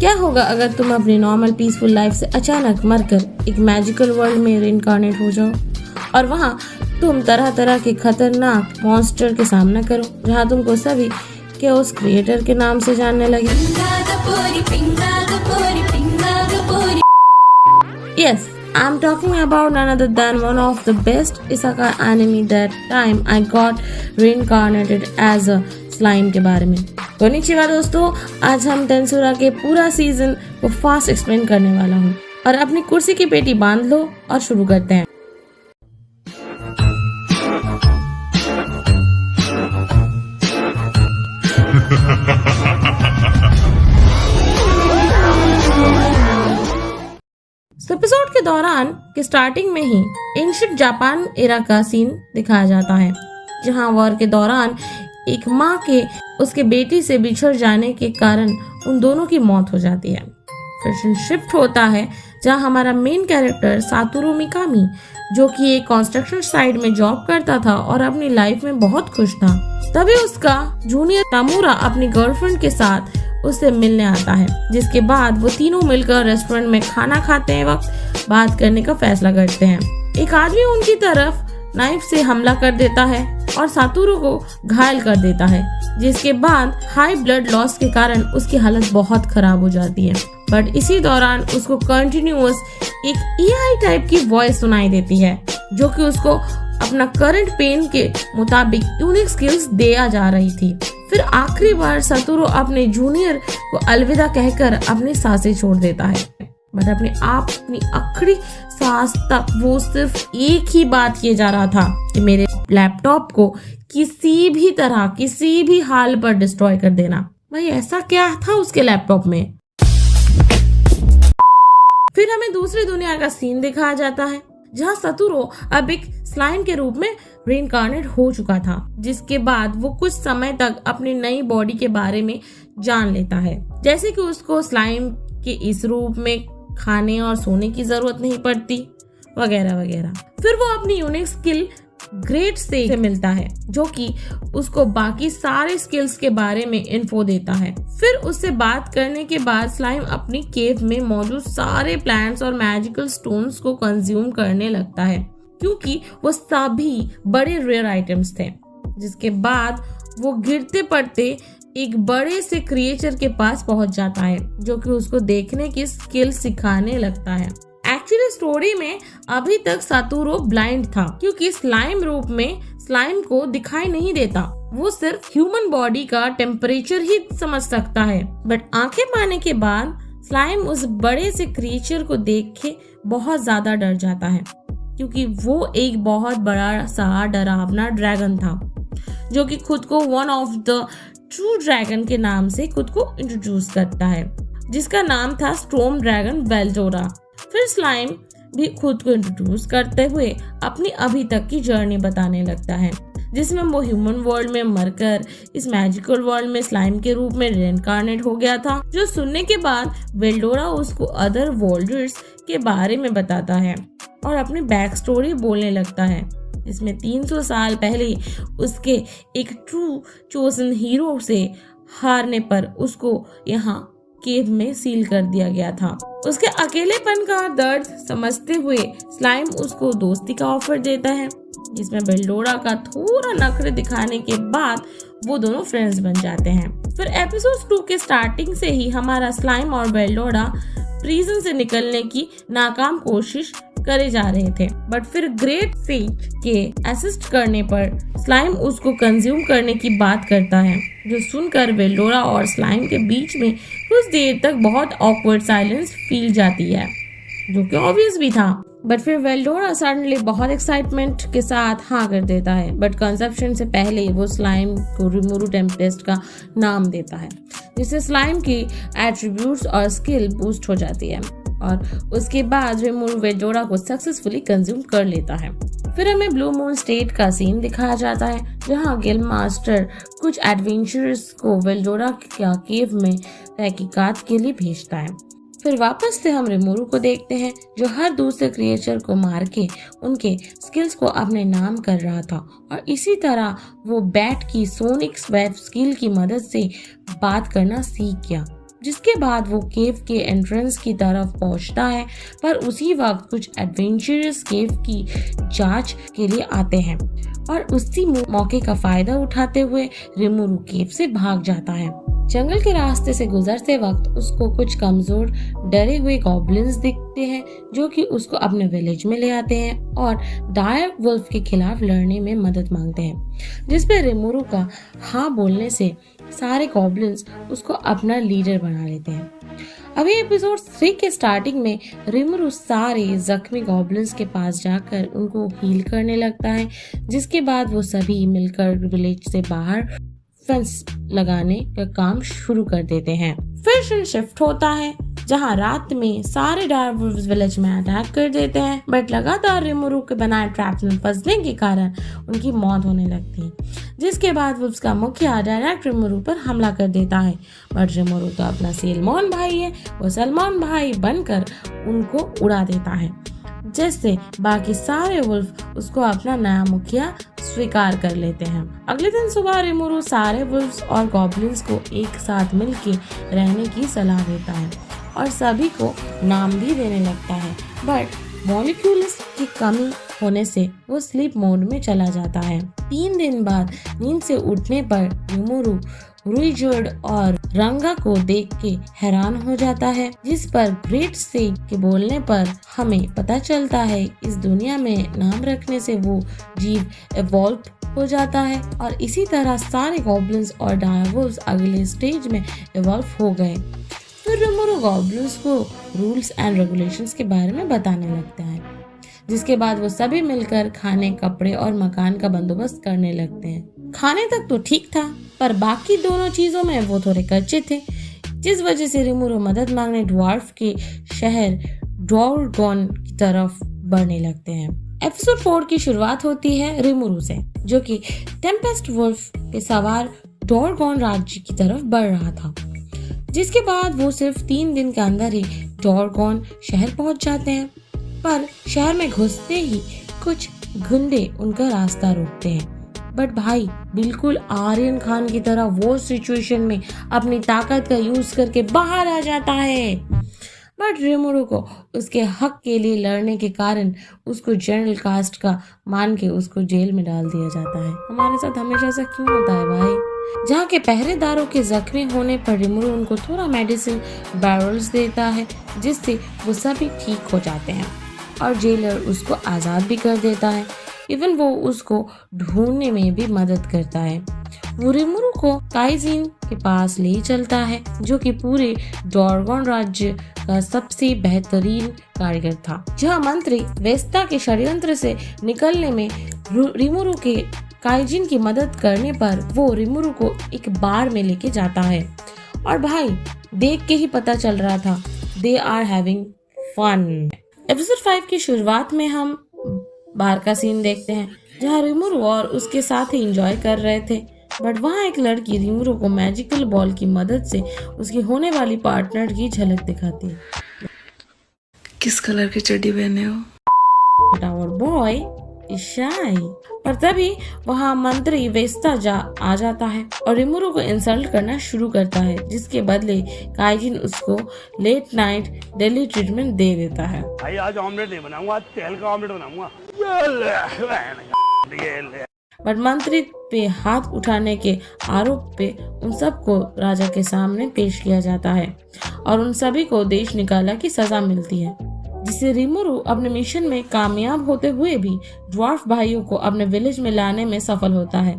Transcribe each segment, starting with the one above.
क्या होगा अगर तुम अपनी नॉर्मल पीसफुल लाइफ से अचानक मरकर एक मैजिकल वर्ल्ड में रीइंकार्नेट हो जाओ और वहाँ तुम तरह तरह के खतरनाक मॉन्स्टर के सामना करो, जहाँ तुमको सभी केओस क्रिएटर के नाम से जानने लगे। Yes, I'm talking about none other than one of the best isekai anime that time I got reincarnated as a slime के बारे में। कोनिचिवा दोस्तों, आज हम टेंसुरा के पूरा सीजन को फास्ट एक्सप्लेन करने वाला हूँ और अपनी कुर्सी की पेटी बांध लो और शुरू करते हैं। एपिसोड के दौरान के स्टार्टिंग में ही एंशिएंट जापान एरा का सीन दिखाया जाता है, जहां वॉर के दौरान एक माँ के उसके बेटी से बिछड़ जाने के कारण उन दोनों की मौत हो जाती है। फिर शिफ्ट होता है जहां हमारा मेन कैरेक्टर सातोरू मिकामी, जो कि एक कंस्ट्रक्शन साइट में जॉब करता था और अपनी लाइफ में बहुत खुश था, तभी उसका जूनियर तामुरा अपनी गर्लफ्रेंड के साथ उससे मिलने आता है, जिसके बाद वो तीनों मिलकर रेस्टोरेंट में खाना खाते वक्त बात करने का फैसला करते हैं। एक आदमी उनकी तरफ नाइफ से हमला कर देता है और सातोरू को घायल कर देता है, जिसके बाद हाई ब्लड लॉस के कारण उसकी हालत बहुत खराब हो जाती है। बट इसी दौरान उसको कंटिन्यूअस एक एआई टाइप की वॉइस सुनाई देती है, जो कि उसको अपना करंट पेन के मुताबिक यूनिक स्किल्स दिया जा रही थी। फिर आखिरी बार सातोरू अपने जूनियर को अलविदा कहकर अपनी सांसें छोड़ देता है, बट अपनी आखिरी सांस तक वो सिर्फ एक ही बात किए जा रहा था कि मेरे लैपटॉप को किसी भी तरह किसी भी हाल पर डिस्ट्रॉय कर देना। भाई ऐसा क्या था उसके लैपटॉप में? फिर हमें दूसरी दुनिया का सीन दिखाया जाता है, जहाँ सातोरू अब एक स्लाइम के रूप में रीइंकार्नेट हो चुका था, जिसके बाद वो कुछ समय तक अपनी नई बॉडी के बारे में जान लेता है, जैसे कि उसको स्लाइम के इस रूप में खाने और सोने की जरूरत नहीं पड़ती, वगैरह वगैरह। फिर वो अपनी यूनिक स्किल ग्रेट से मिलता है, जो कि उसको बाकी सारे स्किल्स के बारे में इन्फो देता है। फिर उससे बात करने के बाद स्लाइम अपनी केव में मौजूद सारे प्लांट्स और मैजिकल स्टोन्स को कंज्यूम करने लगता है, क्योंकि वो सभी बड़े रेयर आइटम्स थे। जिसके बाद वो गिरते पड़ते एक बड़े से क्रिएचर के पास पहुंच जाता है, जो कि उसको देखने की स्किल सिखाने लगता है। एक्चुअली स्टोरी में अभी तक सातोरू ब्लाइंड था, क्योंकि स्लाइम रूप में स्लाइम को दिखाई नहीं देता। वो सिर्फ ह्यूमन बॉडी का टेम्परेचर ही समझ सकता है। बट आंखें पाने के बाद स्लाइम उस बड़े से क्रिएचर को देख के बहुत ज्यादा डर जाता है, क्योंकि वो एक बहुत बड़ा सा डरावना ड्रैगन था, जो कि खुद को one of the true dragon के नाम से खुद को इंट्रोड्यूस करता है, जिसका नाम था स्टॉर्म ड्रैगन वेल्डोरा। फिर स्लाइम भी खुद को इंट्रोड्यूस करते हुए अपनी अभी तक की जर्नी बताने लगता है, जिसमें वो ह्यूमन वर्ल्ड में मरकर इस मैजिकल वर्ल्ड में स्लाइम के रूप में रीइंकार्नेट हो गया था। जो सुनने के बाद वेल्डोरा उसको अदर वर्ल्डर्स के बारे में बताता है और अपनी बैक स्टोरी बोलने लगता है, जिसमें 300 साल पहले उसके एक ट्रू चोजन हीरो से हारने पर उसको यहाँ केव में सील कर दिया गया था। उसके अकेलेपन का दर्द समझते हुए स्लाइम उसको दोस्ती का ऑफर देता है, जिसमें वेल्डोरा का थोड़ा नखरे दिखाने के बाद वो दोनों फ्रेंड्स बन जाते हैं। फिर एपिसोड 2 के स्टार्टिंग से ही हमारा स्लाइम और वेल्डोरा प्रिजन से निकलने की नाकाम कोशिश करे जा रहे थे, बट फिर ग्रेट सेज के असिस्ट करने पर स्लाइम उसको कंज्यूम करने की बात करता है, जो सुनकर वेल्डोरा और स्लाइम के बीच में कुछ देर तक बहुत ऑकवर्ड साइलेंस फील जाती है, जो कि ऑब्वियस भी था। बट फिर वेल्डोरा सडनली बहुत एक्साइटमेंट के साथ हाँ कर देता है, बट कंसेप्शन से पहले वो स्लाइम को रिमूरू टेम्पेस्ट का नाम देता है, जिससे स्लाइम की एट्रीब्यूट्स और स्किल बूस्ट हो जाती है और उसके बाद रिमूरू वेल्डोरा को सक्सेसफुली कंज्यूम कर लेता है। फिर हमें ब्लू मून स्टेट का सीन दिखाया जाता है, जहां गिल्ड मास्टर कुछ एडवेंचरर्स को वेल्डोरा के केव में तहकीकात के लिए भेजता है। फिर वापस से हम रिमूरू को देखते हैं, जो हर दूसरे क्रिएचर को मार के उनके स्किल्स को अपने नाम कर रहा था, और इसी तरह वो बैट की सोनिक स्वेप स्किल की मदद से बात करना सीख गया, जिसके बाद वो केव के एंट्रेंस की तरफ पहुंचता है, पर उसी वक्त कुछ एडवेंचरस केव की जांच के लिए आते हैं और उसी मौके का फायदा उठाते हुए रिमुरु केव से भाग जाता है। जंगल के रास्ते से गुजरते वक्त उसको कुछ कमजोर डरे हुए गॉब्लिन्स दिखते हैं जो कि उसको अपने विलेज में ले आते हैं और डायर वुल्फ के खिलाफ लड़ने में मदद मांगते हैं, जिस पे रिमुरु का हाँ बोलने से सारे गॉब्लिन्स उसको अपना लीडर बना लेते हैं। अभी एपिसोड 3 के स्टार्टिंग में रिमुरु सारे जख्मी गॉब्लिन्स के पास जाकर उनको हील करने लगता है, जिसके बाद वो सभी मिलकर विलेज से बाहर फेंस लगाने का काम शुरू कर देते हैं। फिर सीन शिफ्ट होता है जहां रात में सारे डायरवुल्व्स विलेज में अटैक कर देते हैं, बट लगातार रिमुरु के बनाए ट्रैप्स में फंसने के कारण उनकी मौत होने लगती है, जिसके बाद वुल्व्स का मुखिया डायरेक्ट रिमुरु पर हमला कर देता है। बट रिमुरु तो अपना सलमॉन भाई है, वो सलमॉन भाई बनकर उनको उड़ा देता है, जिससे बाकी सारे वुल्फ उसको अपना नया मुखिया स्वीकार कर लेते हैं। अगले दिन सुबह रिमुरु सारे वुल्फ्स और गॉब्लिन्स को एक साथ मिलके रहने की सलाह देता है और सभी को नाम भी देने लगता है, बट मॉलिक्यूल्स की कमी होने से वो स्लीप मोड में चला जाता है। 3 दिन बाद नींद से उठने पर रिमुरु रुईजोड और रंगा को देख के हैरान हो जाता है, जिस पर ग्रेट से के बोलने पर हमें पता चलता है इस दुनिया में नाम रखने से वो जीव इवॉल्व हो जाता है और इसी तरह सारे गॉब्लिन्स और डायरवुल्व्स अगले स्टेज में इवॉल्व हो गए। फिर रिमुरु गॉब्लिन्स को रूल्स एंड रेगुलेशंस के बारे में बताने लगता है, जिसके बाद वो सभी मिलकर खाने, कपड़े और मकान का बंदोबस्त करने लगते हैं। खाने तक तो ठीक था, पर बाकी दोनों चीजों में वो थोड़े कच्चे थे, जिस वजह से रिमुरु मदद मांगने ड्वार्फ के शहर डोरगॉन की तरफ बढ़ने लगते हैं। एपिसोड 4 की शुरुआत होती है रिमुरु से, जो कि टेम्पेस्ट वुल्फ पे सवार डोरगॉन राज्य की तरफ बढ़ रहा था, जिसके बाद वो सिर्फ 3 दिन के अंदर ही डोरगॉन शहर पहुंच जाते हैं। पर शहर में घुसते ही कुछ गुंडे उनका रास्ता रोकते हैं, बट भाई बिल्कुल आर्यन खान की तरह वो सिचुएशन में अपनी ताकत का यूज करके बाहर आ जाता है। बट रिमुरु को उसके हक के लिए लड़ने के कारण उसको जनरल कास्ट का मान के उसको जेल में डाल दिया जाता है। हमारे साथ हमेशा ऐसा क्यों होता है भाई? जहाँ के पहरेदारों के जख्मी होने पर रिमुरु उनको थोड़ा मेडिसिन बैरल्स देता है, जिससे वो सभी ठीक हो जाते हैं और जेलर उसको आजाद भी कर देता है। इवन वो उसको ढूंढने में भी मदद करता है। वो रिमुरु को काइजिन के पास ले चलता है, जो कि पूरे डोरगॉन राज्य का सबसे बेहतरीन कारीगर था। जहाँ मंत्री वेस्ता के षड्यंत्र से निकलने में रिमुरु के काइजिन की मदद करने पर वो रिमुरु को एक बार में लेके जाता है और भाई देख के ही पता चल रहा था they are having fun. Episode 5 की शुरुआत में हम बार का सीन देखते हैं, जहाँ रिमुरु और उसके साथी एंजॉय कर रहे थे, बट वहाँ एक लड़की रिमुरु को मैजिकल बॉल की मदद से उसकी होने वाली पार्टनर की झलक दिखाती है। किस कलर की चड्डी पहने हो? आवर बॉय इज शाई। पर तभी वहाँ मंत्री वेस्ता आ जाता है और रिमुरु को इंसल्ट करना शुरू करता है, जिसके बदले काइजिन उसको लेट नाइट डेली ट्रीटमेंट दे देता है। भाई आज ऑमलेट नहीं बनाऊंगा, आज तेल का ऑमलेट बनाऊंगा। बट मंत्री पे हाथ उठाने के आरोप पे उन सबको राजा के सामने पेश किया जाता है और उन सभी को देश निकाला की सजा मिलती है, जिससे रिमुरु अपने मिशन में कामयाब होते हुए भी ड्वार्फ भाइयों को अपने विलेज में लाने में सफल होता है।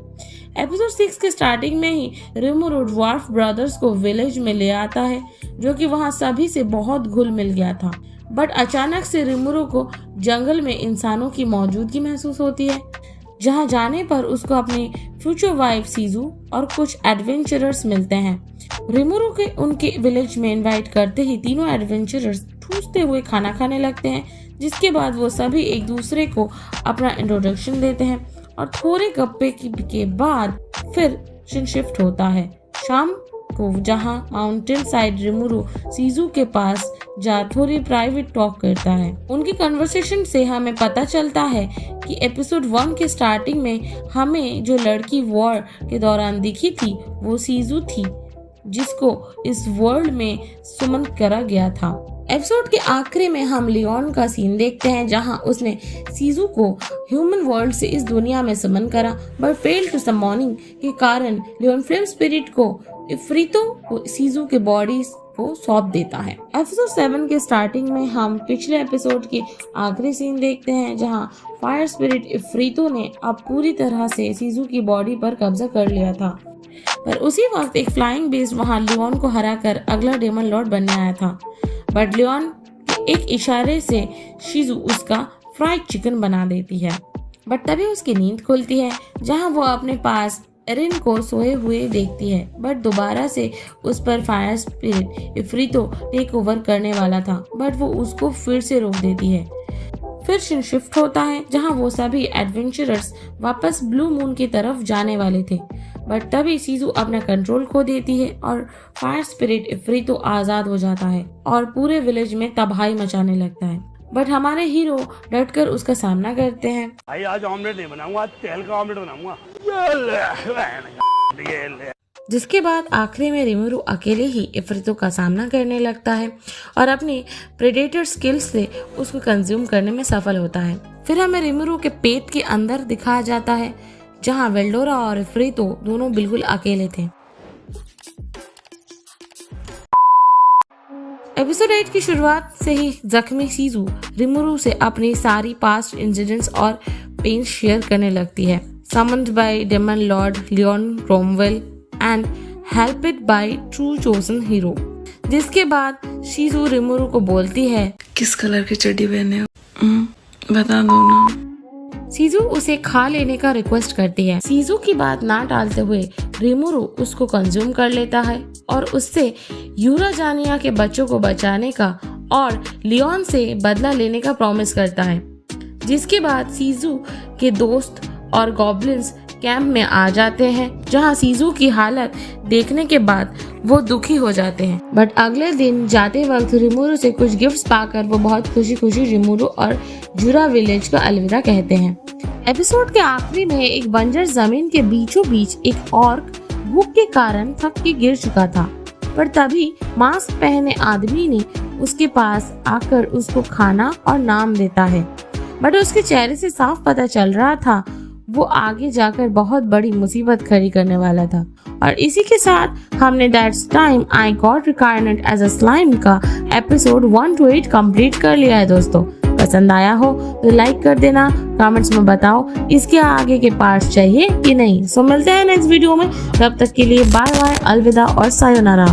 एपिसोड 6 के स्टार्टिंग में ही रिमुरु ड्वार्फ ब्रदर्स को विलेज में ले आता है, जो कि वहाँ सभी से बहुत घुल मिल गया था। बट अचानक से रिमुरु को जंगल में इंसानों की मौजूदगी महसूस होती है, जहाँ जाने पर उसको अपनी फ्यूचर वाइफ सीजू और कुछ एडवेंचरर्स मिलते हैं। रिमुरु के उनके विलेज में इनवाइट करते ही तीनों एडवेंचरर्स ठूसते हुए खाना खाने लगते हैं, जिसके बाद वो सभी एक दूसरे को अपना इंट्रोडक्शन देते हैं और थोड़े गप्पे के बाद फिर सीन शिफ्ट होता है शाम को, जहां माउंटेन साइड रिमुरु सीजू के पास जा थोड़ी प्राइवेट टॉक करता है। उनकी कन्वर्सेशन से हमें पता चलता है कि एपिसोड 1 के स्टार्टिंग में हमें जो लड़की वॉर के दौरान दिखी थी वो सीजू थी, जिसको इस वर्ल्ड में सुमन करा गया था। एपिसोड के आखिरी में हम लियोन का सीन देखते हैं जहां उसने सीजू को ह्यूमन वर्ल्ड से इस दुनिया में समन करा, बट फेल टू समनिंग के कारण लियोन फ्लेम स्पिरिट को इफ्रीतों को सीजू के बॉडी को सौंप देता है। एपिसोड 7 के स्टार्टिंग में हम पिछले एपिसोड के आखिरी सीन देखते हैं जहां फायर स्पिरिट इफ्रीतों ने अब पूरी तरह से सीजू की बॉडी पर कब्जा कर लिया था, पर उसी वक्त एक फ्लाइंग बीस्ट वहां लियोन को हराकर अगला डेमन लॉर्ड बनने आया था। बट लियोन के एक इशारे से शीजू उसका फ्राइड चिकन बना देती है। बट तभी उसकी नींद खुलती है जहां वो अपने पास एरिन को सोए हुए देखती है, बट दोबारा से उस पर फायर स्पिरिट इफ्रीतो टेक ओवर करने वाला था, बट वो उसको फिर से रोक देती है। फिर सीन शिफ्ट होता है जहां वो सभी एडवेंचरर्स वापस ब्लू मून की तरफ जाने वाले थे, बट तभी सीजू अपना कंट्रोल खो देती है और फायर स्पिरिट इफ्रीतो आजाद हो जाता है और पूरे विलेज में तबाही मचाने लगता है। बट हमारे हीरो डटकर उसका सामना करते हैं। भाई आज ऑमलेट नहीं बनाऊंगा, आज तेल का ऑमलेट बनाऊंगा। जिसके बाद आखिरी में रिमुरु अकेले ही इफ्रीतो का सामना करने लगता है और अपनी प्रेडेटर स्किल्स से उसको कंज्यूम करने में सफल होता है। फिर हमें रिमुरु के पेट के अंदर दिखाया जाता है जहां वेल्डोरा और इफ्रीतो दोनों बिल्कुल अकेले थे। एपिसोड 8 की शुरुआत से ही जख्मी सीजू रिमुरु से अपनी सारी पास्ट इंसिडेंट्स और पेन शेयर करने लगती है। Summoned by demon lord Leon Cromwell and helped by true chosen hero. जिसके बाद शीजू रिमुरु को बोलती है, किस कलर की चड्डी पहने हो? बता दो ना। सीजू उसे खा लेने का रिक्वेस्ट करती है। सीजू की बात ना टालते हुए रिमुरु उसको कंज्यूम कर लेता है और उससे यूराजानिया के बच्चों को बचाने का और लियोन से बदला लेने का प्रॉमिस करता है। जिसके बाद सीजू के दोस्त और गॉब्लिन्स कैंप में आ जाते हैं जहां सीजू की हालत देखने के बाद वो दुखी हो जाते हैं। बट अगले दिन जाते वक्त रिमुरु से कुछ गिफ्ट्स पाकर वो बहुत खुशी खुशी रिमुरु और जुरा विलेज को अलविदा कहते हैं। एपिसोड के आखिरी में एक बंजर जमीन के बीचों बीच एक ऑर्क भूख के कारण थक के गिर चुका था, पर तभी मास्क पहने आदमी ने उसके पास आकर उसको खाना और नाम देता है। बट उसके चेहरे से साफ पता चल रहा था वो आगे जाकर बहुत बड़ी मुसीबत खड़ी करने वाला था। और इसी के साथ हमने that's time I got reincarnated as a slime का एपिसोड 1 to 8 कंप्लीट कर लिया है। दोस्तों पसंद आया हो तो लाइक कर देना, कमेंट्स में बताओ इसके आगे के पार्ट्स चाहिए कि नहीं। सो मिलते हैं नेक्स्ट वीडियो में, तब तक के लिए बाय बाय, अलविदा और सायोनारा।